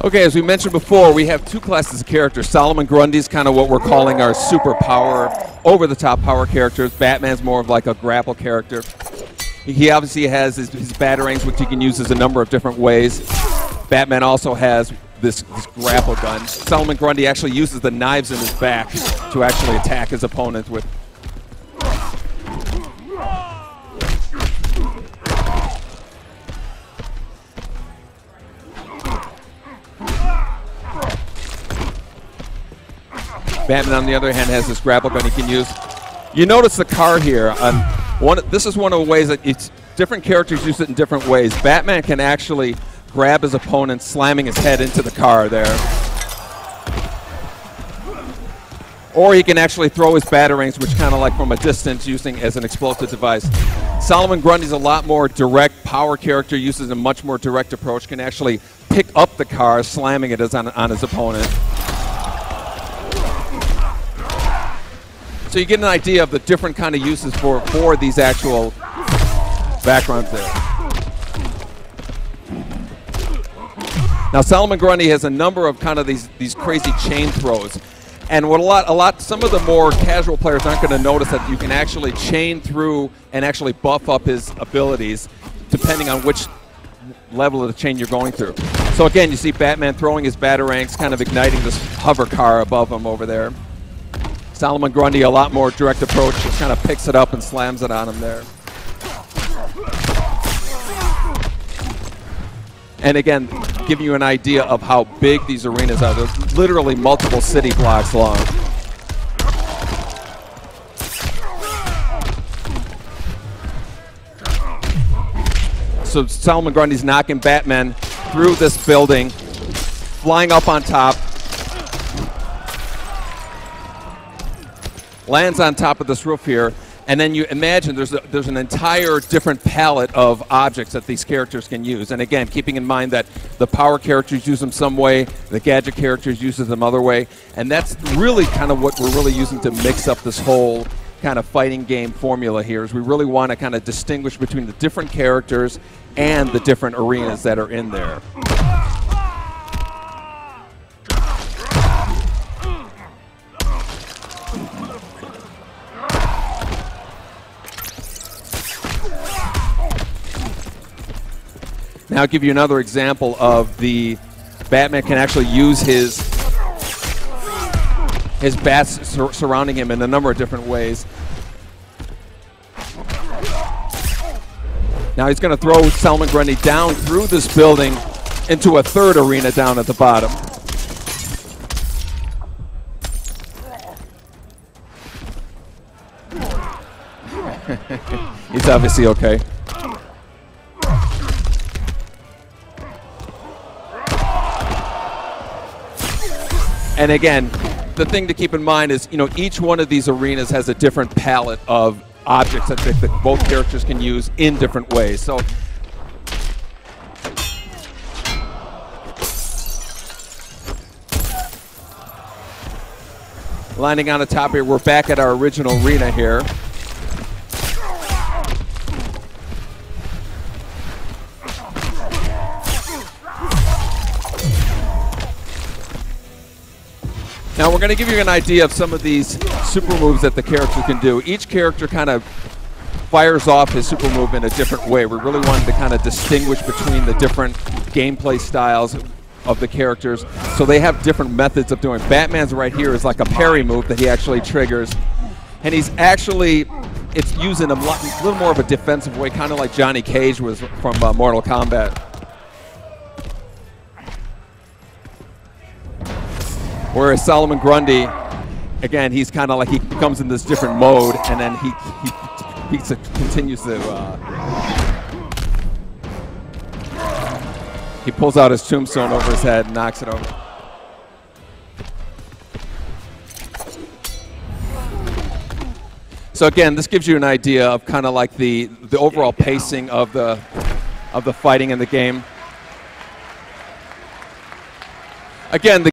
Okay, as we mentioned before, we have two classes of characters. Solomon Grundy's kind of what we're calling our super power, over-the-top power characters. Batman's more of like a grapple character. He obviously has his batarangs, which he can use as a number of different ways. Batman also has this grapple gun. Solomon Grundy actually uses the knives in his back to actually attack his opponent with. Batman, on the other hand, has this grapple gun he can use. You notice the car here. This is one of the ways that different characters use it in different ways. Batman can actually grab his opponent, slamming his head into the car there. Or he can actually throw his batarangs, which kind of like from a distance, using as an explosive device. Solomon Grundy's a lot more direct power character, uses a much more direct approach, can actually pick up the car, slamming it on his opponent. So you get an idea of the different kind of uses for these actual backgrounds there. Now Solomon Grundy has a number of kind of these crazy chain throws. And what some of the more casual players aren't going to notice that you can actually chain through and actually buff up his abilities depending on which level of the chain you're going through. So again, you see Batman throwing his batarangs, kind of igniting this hover car above him over there. Solomon Grundy, a lot more direct approach, just kind of picks it up and slams it on him there. And again, giving you an idea of how big these arenas are. They're literally multiple city blocks long. So Solomon Grundy's knocking Batman through this building, flying up on top, lands on top of this roof here, and then you imagine there's an entire different palette of objects that these characters can use. And again, keeping in mind that the power characters use them some way, the gadget characters use them other way, and that's really kind of what we're really using to mix up this whole kind of fighting game formula here, is we really want to kind of distinguish between the different characters and the different arenas that are in there. Now I'll give you another example of the Batman can actually use his bats surrounding him in a number of different ways. Now he's going to throw Solomon Grundy down through this building into a third arena down at the bottom. He's obviously okay. And again, the thing to keep in mind is, each one of these arenas has a different palette of objects that both characters can use in different ways. So, landing on the top here, we're back at our original arena here. Now we're going to give you an idea of some of these super moves that the character can do. Each character kind of fires off his super move in a different way. We really wanted to kind of distinguish between the different gameplay styles of the characters. So they have different methods of doing. Batman's right here is like a parry move that he actually triggers. And he's actually, it's used in a little more of a defensive way, kind of like Johnny Cage was from Mortal Kombat. Whereas Solomon Grundy, again, he's kind of like he comes in this different mode, and then he continues to. He pulls out his tombstone over his head and knocks it over. So again, this gives you an idea of kind of like the overall pacing of the fighting in the game. Again,